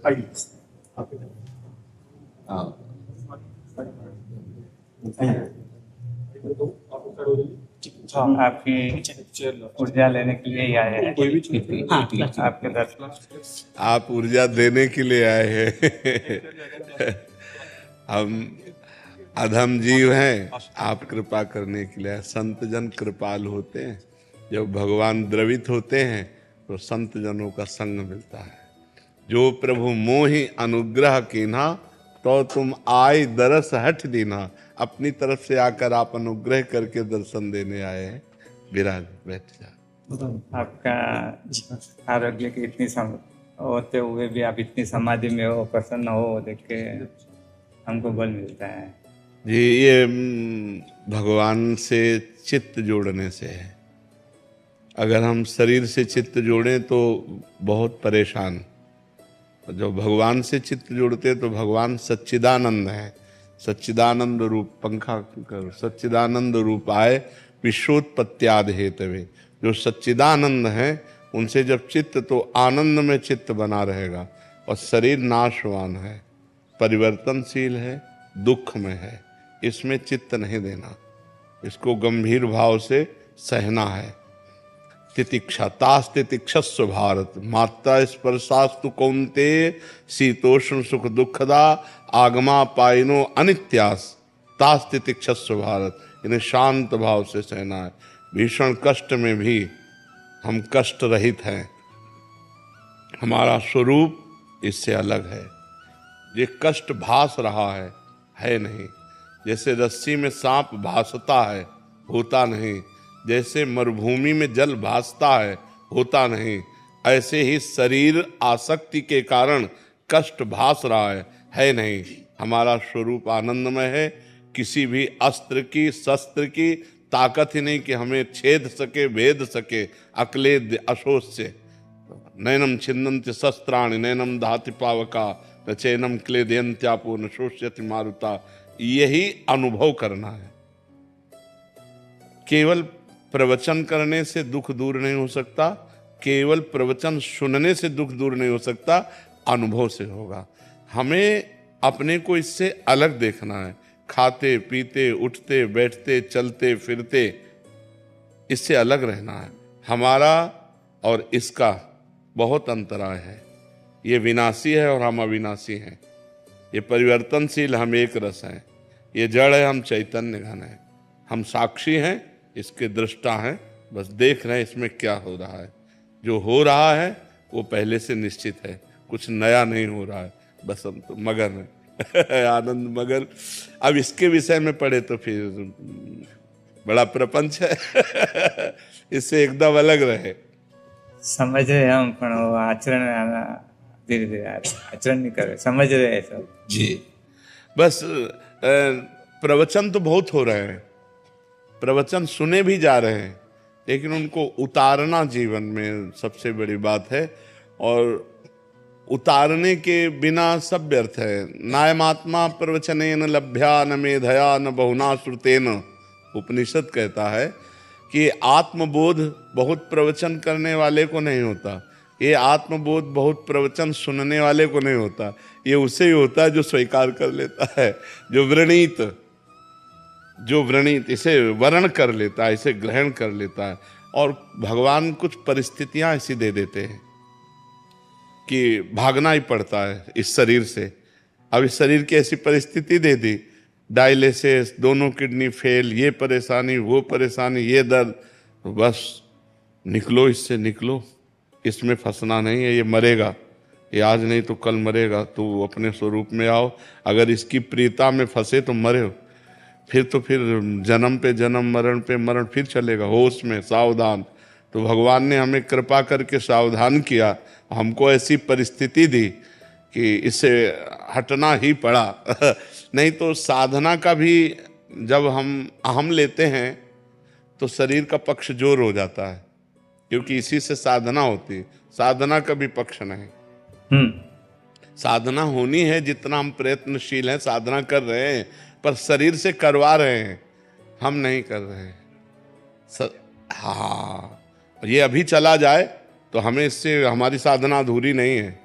आइए। आपकी ऊर्जा लेने के लिए ही आए हैं। आपके दर्शन आप ऊर्जा देने के लिए आए हैं। हम अधम जीव हैं, आप कृपा करने के लिए। संत जन कृपाल होते हैं। जब भगवान द्रवित होते हैं तो संत जनों का संग मिलता है। जो प्रभु मोहि अनुग्रह कीन्हा, तो तुम आए दरस हट दीना। अपनी तरफ से आकर आप अनुग्रह करके दर्शन देने आए हैं। विराज, बैठ जा। आपका आरोग्य की इतनी होते हुए भी आप इतनी समाधि में हो, प्रसन्न हो, देख के हमको बल मिलता है जी। ये भगवान से चित्त जोड़ने से है। अगर हम शरीर से चित्त जोड़ें तो बहुत परेशान। जब भगवान से चित्त जोड़ते तो भगवान सच्चिदानंद है। सच्चिदानंद रूप, पंखा करो, सच्चिदानंद रूप आए विश्वोत्पत्त्यादि हेतवे। जो सच्चिदानंद है उनसे जब चित्त, तो आनंद में चित्त बना रहेगा। और शरीर नाशवान है, परिवर्तनशील है, दुख में है, इसमें चित्त नहीं देना। इसको गंभीर भाव से सहना है। तितिक्षा तास तितिक्षस्व भारत, मात्रा स्पर्शास्तु कौन्ते, शीतोष्ण सुख दुखदा, आगमा पाइनो अनित्यास, तास तितिक्षस्व भारत। इन्हें शांत भाव से सहना है। भीषण कष्ट में भी हम कष्ट रहित हैं। हमारा स्वरूप इससे अलग है। ये कष्ट भास रहा है नहीं। जैसे रस्सी में सांप भासता है, होता नहीं। जैसे मरुभूमि में जल भासता है, होता नहीं। ऐसे ही शरीर आसक्ति के कारण कष्ट भास रहा है नहीं। हमारा स्वरूप आनंदमय है। किसी भी अस्त्र की, शस्त्र की ताकत ही नहीं कि हमें छेद सके, भेद सके। अक्लेद अशोच से नैनम छिन्दन्ति शस्त्राणि, नैनम दहति पावका, न चैनम क्लेदयन्त्यापो, न शोष्यति मारुता। यही अनुभव करना है। केवल प्रवचन करने से दुख दूर नहीं हो सकता, केवल प्रवचन सुनने से दुख दूर नहीं हो सकता, अनुभव से होगा। हमें अपने को इससे अलग देखना है। खाते पीते, उठते बैठते, चलते फिरते, इससे अलग रहना है। हमारा और इसका बहुत अंतराय है। ये विनाशी है और हम अविनाशी हैं। ये परिवर्तनशील, हम एक रस हैं। ये जड़ है, हम चैतन्य घन हैं। हम साक्षी हैं, इसके दृष्टा हैं। बस देख रहे हैं इसमें क्या हो रहा है। जो हो रहा है वो पहले से निश्चित है, कुछ नया नहीं हो रहा है। बस हम तो मगन है। आनंद मगन। अब इसके विषय में पढ़े तो फिर बड़ा प्रपंच है। इससे एकदम अलग रहे। समझ रहे हम, पण वो आचरण में आना धीरे धीरे आचरण नहीं कर रहे, समझ रहे हैं सब जी। बस प्रवचन तो बहुत हो रहे हैं, प्रवचन सुने भी जा रहे हैं, लेकिन उनको उतारना जीवन में सबसे बड़ी बात है। और उतारने के बिना सब व्यर्थ है। नायमात्मा प्रवचनेन लभ्या न मेधया न बहुना श्रुतेन। उपनिषद कहता है कि आत्मबोध बहुत प्रवचन करने वाले को नहीं होता। ये आत्मबोध बहुत प्रवचन सुनने वाले को नहीं होता। ये उसे ही होता है जो स्वीकार कर लेता है, जो व्रणित इसे वर्ण कर लेता है, इसे ग्रहण कर लेता है। और भगवान कुछ परिस्थितियां ऐसी दे देते हैं कि भागना ही पड़ता है इस शरीर से। अब इस शरीर की ऐसी परिस्थिति दे दी, डायलिसिस, दोनों किडनी फेल, ये परेशानी, वो परेशानी, ये दर्द, तो बस निकलो, इससे निकलो। इसमें फंसना नहीं है। ये मरेगा, ये आज नहीं तो कल मरेगा। तो अपने स्वरूप में आओ। अगर इसकी प्रियता में फंसे तो मरे, फिर तो फिर जन्म पे जन्म, मरण पे मरण, फिर चलेगा। होश में, सावधान। तो भगवान ने हमें कृपा करके सावधान किया, हमको ऐसी परिस्थिति दी कि इससे हटना ही पड़ा। नहीं तो साधना का भी जब हम लेते हैं तो शरीर का पक्ष जोर हो जाता है, क्योंकि इसी से साधना होती है। साधना का भी पक्ष नहीं। साधना होनी है, जितना हम प्रयत्नशील हैं, साधना कर रहे हैं, पर शरीर से करवा रहे हैं, हम नहीं कर रहे हैं। हाँ, ये अभी चला जाए तो हमें इससे, हमारी साधना अधूरी नहीं है।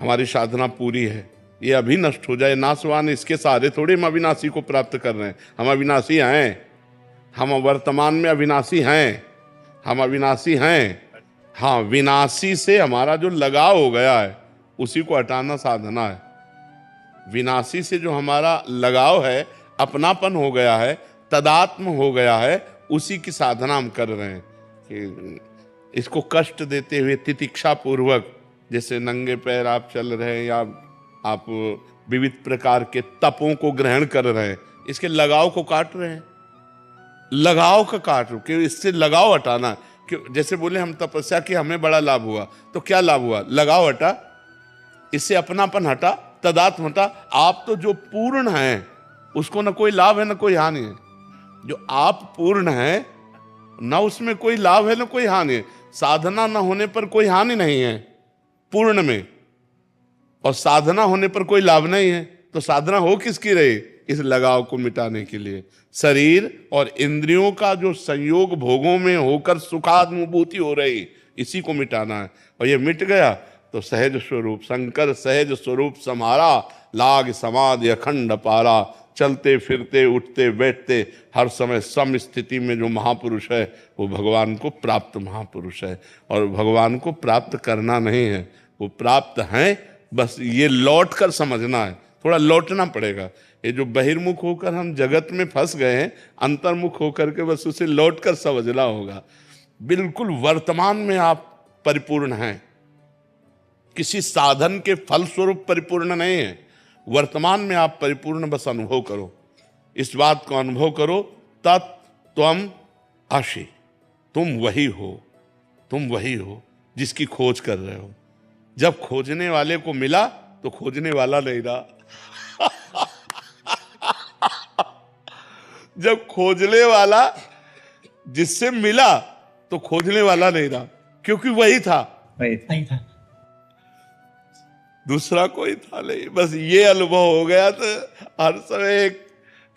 हमारी साधना पूरी है, ये अभी नष्ट हो जाए, नाशवान, इसके सहारे थोड़ी हम अविनाशी को प्राप्त कर रहे हैं। हम अविनाशी हैं, हम वर्तमान में अविनाशी हैं, हम अविनाशी हैं। हाँ, विनाशी से हमारा जो लगाव हो गया है उसी को हटाना साधना है। विनाशी से जो हमारा लगाव है, अपनापन हो गया है, तदात्म हो गया है, उसी की साधना हम कर रहे हैं। कि इसको कष्ट देते हुए तितिक्षा पूर्वक, जैसे नंगे पैर आप चल रहे हैं या आप विविध प्रकार के तपों को ग्रहण कर रहे हैं, इसके लगाव को काट रहे हैं। लगाव का काट, कि इससे लगाव हटाना है। कि जैसे बोले हम तपस्या की, हमें बड़ा लाभ हुआ, तो क्या लाभ हुआ? लगाव हटा, इससे अपनापन हटा, तदात्म हटा। आप तो जो पूर्ण हैं उसको न कोई लाभ है न कोई हानि है। जो आप पूर्ण हैं न उसमें कोई लाभ है न कोई हानि है। साधना न होने पर कोई हानि नहीं है पूर्ण में, और साधना होने पर कोई लाभ नहीं है। तो साधना हो किसकी रही? इस लगाव को मिटाने के लिए। शरीर और इंद्रियों का जो संयोग भोगों में होकर सुखानुभूति हो रही, इसी को मिटाना है। और ये मिट गया तो सहज स्वरूप, शंकर सहज स्वरूप समारा, लाग समाधि अखंड पारा। चलते फिरते उठते बैठते हर समय सम स्थिति में जो महापुरुष है वो भगवान को प्राप्त महापुरुष है। और भगवान को प्राप्त करना नहीं है, वो प्राप्त हैं, बस ये लौट कर समझना है। थोड़ा लौटना पड़ेगा। ये जो बहिर्मुख होकर हम जगत में फंस गए हैं, अंतर्मुख होकर के बस उसे लौट कर समझना होगा। बिल्कुल वर्तमान में आप परिपूर्ण हैं, किसी साधन के फलस्वरूप परिपूर्ण नहीं है। वर्तमान में आप परिपूर्ण बस अनुभव करो, इस बात को अनुभव करो, तत्त्वम् असि, तुम वही हो, तुम वही हो जिसकी खोज कर रहे हो। जब खोजने वाले को मिला तो खोजने वाला नहीं रहा। जब खोजने वाला जिससे मिला तो खोजने वाला नहीं रहा, क्योंकि वही था, वही था। दूसरा कोई था नहीं। बस ये अनुभव हो गया तो हर समय,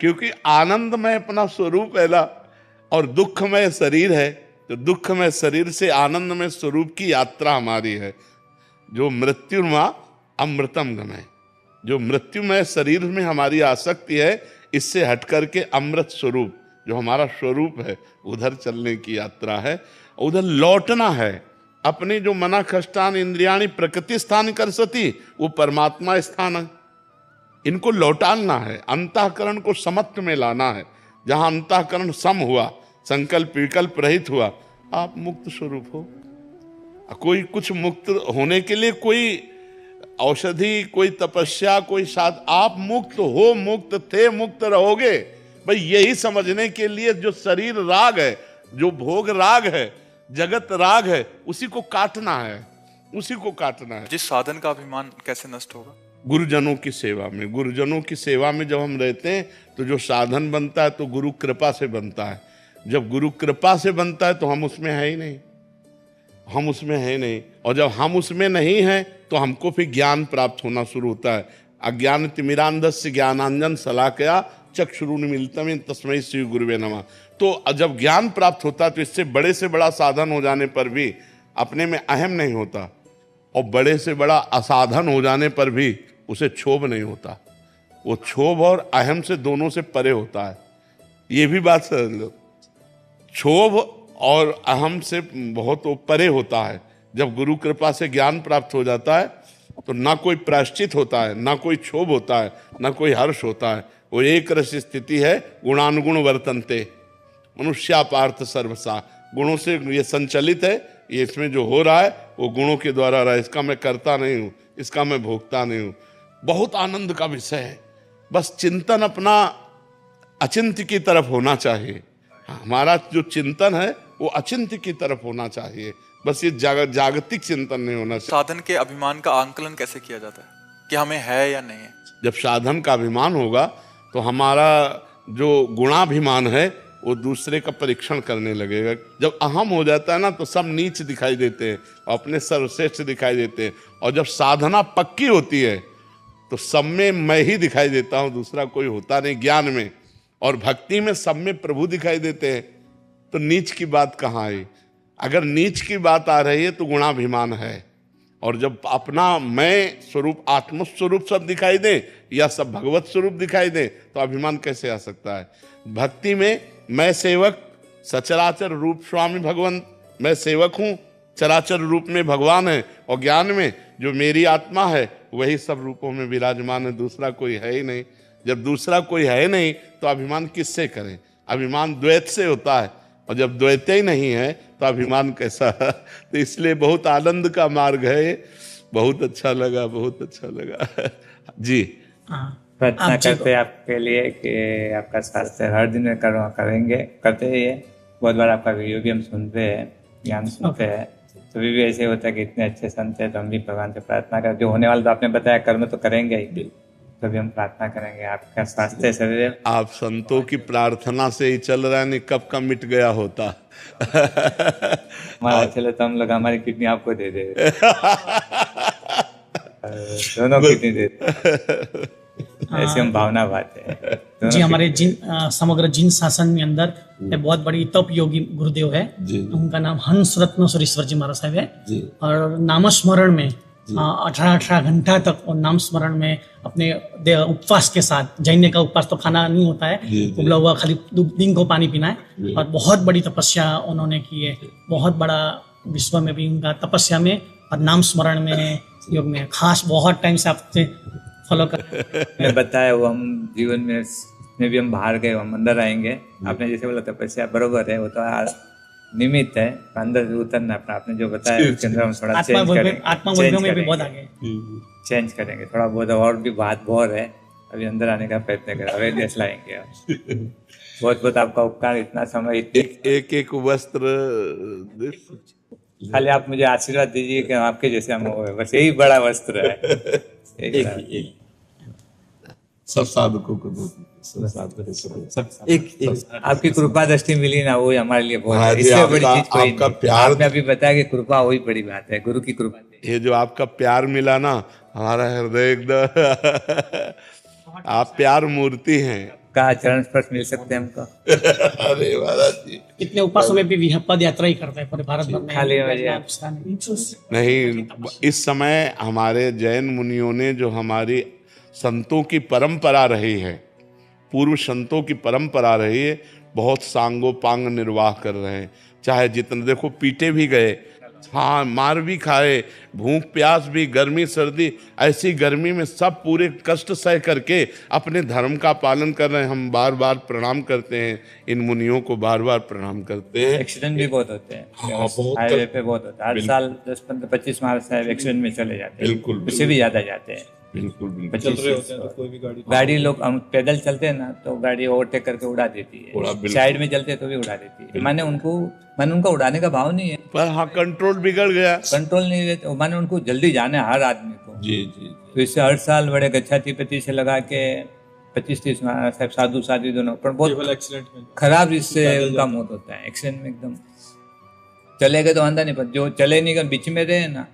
क्योंकि आनंदमय अपना स्वरूप है ना, और दुखमय शरीर है, तो दुखमय शरीर से आनंदमय स्वरूप की यात्रा हमारी है। जो मृत्युर्मा अमृतम गमय, जो मृत्युमय शरीर में हमारी आसक्ति है, इससे हट करके अमृत स्वरूप जो हमारा स्वरूप है, उधर चलने की यात्रा है। उधर लौटना है। अपनी जो मना कष्टान इंद्रियाणी प्रकृति स्थान कर सती, वो परमात्मा स्थान है, इनको लौटाना है। अंतःकरण को समत्व में लाना है। जहां अंतःकरण सम हुआ, संकल्प विकल्प रहित हुआ, आप मुक्त स्वरूप हो। कोई कुछ मुक्त होने के लिए कोई औषधि, कोई तपस्या, कोई साध, आप मुक्त हो, मुक्त थे, मुक्त रहोगे। भाई यही समझने के लिए जो शरीर राग है, जो भोग राग है, जगत राग है, उसी को काटना है, उसी को काटना है। जिस साधन का अभिमान कैसे नष्ट होगा? गुरुजनों की सेवा में। गुरुजनों की सेवा में जब हम रहते हैं तो जो साधन बनता है तो गुरु कृपा से बनता है। जब गुरु कृपा से बनता है तो हम उसमें है ही नहीं, हम उसमें है नहीं। और जब हम उसमें नहीं हैं तो हमको फिर ज्ञान प्राप्त होना शुरू होता है। अज्ञान तिमिरांधस्य ज्ञानांजन शलाकया चक्षुरुन्मीलितं तस्मै श्री गुरुवे नमः। तो जब ज्ञान प्राप्त होता है तो इससे बड़े से बड़ा साधन हो जाने पर भी अपने में अहम नहीं होता, और बड़े से बड़ा असाधन हो जाने पर भी उसे क्षोभ नहीं होता। वो क्षोभ और अहम से दोनों से परे होता है। ये भी बात समझ लो, क्षोभ और अहम से बहुत परे होता है। जब गुरु कृपा से ज्ञान प्राप्त हो जाता है तो ना कोई प्रायश्चित होता है, ना कोई क्षोभ होता है, ना कोई हर्ष होता है। वो एक रस स्थिति है, गुणानुगुण वर्तन्ते मनुष्या पार्थ सर्वसा। गुणों से ये संचलित है, ये इसमें जो हो रहा है वो गुणों के द्वारा रहा है। इसका मैं करता नहीं हूँ, इसका मैं भोगता नहीं हूँ। बहुत आनंद का विषय है। बस चिंतन अपना अचिंत्य की तरफ होना चाहिए। हमारा जो चिंतन है वो अचिंत्य की तरफ होना चाहिए। बस ये जागतिक चिंतन नहीं होना चाहिए। साधन के अभिमान का आंकलन कैसे किया जाता है कि हमें है या नहीं है? जब साधन का अभिमान होगा तो हमारा जो गुणाभिमान है वो दूसरे का परीक्षण करने लगेगा। जब अहम हो जाता है ना तो सब नीच दिखाई देते हैं, अपने सर्वश्रेष्ठ दिखाई देते हैं। और जब साधना पक्की होती है तो सब में मैं ही दिखाई देता हूँ, दूसरा कोई होता नहीं। ज्ञान में और भक्ति में सब में प्रभु दिखाई देते हैं, तो नीच की बात कहाँ आई? अगर नीच की बात आ रही है तो गुणाभिमान है, और जब अपना मैं स्वरूप आत्म स्वरूप सब दिखाई दे या सब भगवत स्वरूप दिखाई दे तो अभिमान कैसे आ सकता है। भक्ति में मैं सेवक, सचराचर रूप स्वामी भगवंत, मैं सेवक हूँ, चराचर रूप में भगवान है, और ज्ञान में जो मेरी आत्मा है वही सब रूपों में विराजमान है, दूसरा कोई है ही नहीं। जब दूसरा कोई है नहीं तो अभिमान किससे करें। अभिमान द्वैत से होता है, और जब द्वैत ही नहीं है तो अभिमान कैसा। तो इसलिए बहुत आनंद का मार्ग है। बहुत अच्छा लगा, बहुत अच्छा लगा। जी प्रार्थना करते हैं आपके लिए कि आपका स्वास्थ्य हर दिन में करेंगे, करते ही है। बहुत बार आपका वीडियो भी हम सुनते हैं, ज्ञान सुनते हैं, तो भी ऐसे होता है कि इतने अच्छे संत है, तो हम भी भगवान से प्रार्थना करें। जो होने वाला तो आपने बताया कर्म तो करेंगे ही, तभी हम प्रार्थना करेंगे आपका स्वास्थ्य शरीर। आप संतों की प्रार्थना से ही चल रहा है, नहीं कब का मिट गया होता। हमारा चले तो हम लोग हमारी किडनी आपको दे दे। दोनों किडनी दे दे। ऐसे हम भावना बात है जी। हमारे समग्र जिन शासन में अंदर एक बहुत बड़ी तप योगी गुरुदेव है, उनका नाम हंस रत्न सुरेश्वर जी महाराज साहब है, और नामस्मरण में 18 घंटा तक और नाम स्मरण में अपने उपवास के साथ, जैन का उपवास तो खाना नहीं होता है, उबला हुआ खाली दिन को पानी पीना है, और बहुत बड़ी तपस्या उन्होंने की है। बहुत बड़ा विश्व में भी उनका तपस्या में और नाम स्मरण में, योग में खास बहुत टाइम से आपसे फॉलो कर। मैंने बताया वो हम जीवन में भी हम बाहर गए, हम अंदर आएंगे। आपने जैसे बोला तपस्या बरोबर है, वो तो निमित्त है, अंदर उतरना अपना। आपने जो बताया उसके अंदर हम थोड़ा चेंज करेंगे, आत्मा वर्गों में भी बहुत आगे चेंज करेंगे थोड़ा बहुत, और भी बात बहुत है, अभी अंदर आने का प्रयत्न करें, अवेयरनेस लाएंगे। बहुत बहुत आपका उपकार, इतना समय, एक वस्त्र खाली आप मुझे आशीर्वाद दीजिए कि आपके जैसे हम हो, बस यही बड़ा वस्त्र है। सब साधकों को एक आपकी कृपा दृष्टि मिली ना, वो हमारे लिए बहुत है। जी, इससे बड़ी चीज कोई आपका नहीं। प्यार, आपने अभी बताया कि कृपा वही बड़ी बात है, गुरु की कृपा। ये जो आपका प्यार मिला ना, हमारा हृदय एकदम आप प्यार मूर्ति हैं। का चरण स्पर्श मिल सकते हैं हमको। अरे महाराज जी, कितने उपासों में भी पद यात्रा ही करते हैं पूरे भारत भर में। खाली नहीं, इस समय हमारे जैन मुनियों ने जो हमारी संतों की परंपरा रही है, पूर्व संतों की परंपरा रही है, बहुत सांगोपांग निर्वाह कर रहे हैं। चाहे जितने देखो, पीटे भी गए, हाँ मार भी खाए, भूख प्यास भी, गर्मी सर्दी, ऐसी गर्मी में सब पूरे कष्ट सह करके अपने धर्म का पालन कर रहे हैं। हम बार बार प्रणाम करते हैं, इन मुनियों को बार बार प्रणाम करते हैं। एक्सीडेंट भी बहुत होते हैं, हाँ, हाईवे पे बहुत होता है। हर साल 10-15-25 महाराज साहब एक्सीडेंट में चले जाते हैं। बिल्कुल, उससे भी ज्यादा जाते हैं। बिल्कुल, कोई भी गाड़ी लोग, हम पैदल चलते हैं ना, तो गाड़ी ओवरटेक करके उड़ा देती है। साइड में चलते हैं तो भी उड़ा देती है। मैंने उनका उड़ाने का भाव नहीं है, पर हाँ कंट्रोल बिगड़ गया, कंट्रोल नहीं रहते। मैंने उनको जल्दी जाना है हर आदमी को। जी जी। तो इससे हर साल बड़े गच्छातिपति से लगा के 25-30 साहब साधु साधु दोनों, पर बहुत खराब इससे उनका मौत होता है एक्सीडेंट में। एकदम चले गए तो आंदा नहीं, पर जो चले नहीं गए, बीच में रहे ना,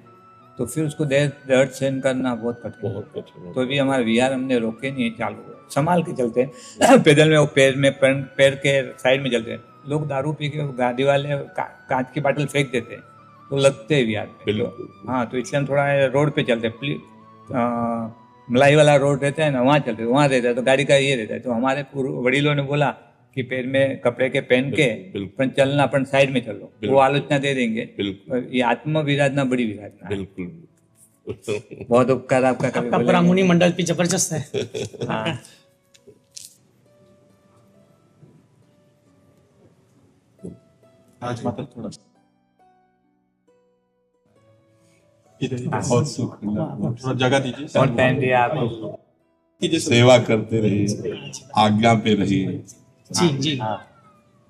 तो फिर उसको दर्द सहन करना बहुत कठिन। तो भी हमारे विहार हमने रोके नहीं, चालू संभाल के चलते हैं। पैदल में वो पैर के साइड में चलते हैं। लोग दारू पी के गाड़ी वाले कांच की बाटल फेंक देते हैं, तो लगते हैं विहार में। तो, हाँ, तो इसलिए हम थोड़ा रोड पे चलते हैं। मलाई वाला रोड रहता है ना, वहाँ चलते, वहाँ रहता है तो गाड़ी का ये रहता है। तो हमारे वडीलों ने बोला कि पैर में कपड़े के पहन के अपन चलना, अपन साइड में चलो, वो आलोचना दे देंगे। ये आत्मा विराधना बड़ी विराधना। बिल्कुल, बहुत उपकार आपका। आपका ब्राह्मणी मंडल भी जबरदस्त है। हाँ, आज मात्र थोड़ा बहुत सुख मिला, थोड़ा जगह दीजिए। बहुत टाइम दिया आप, सेवा करते रहिए, आज्ञा पे रहिए। जी जी। हाँ,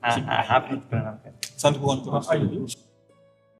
आप प्रणाम करें। संत भगवान को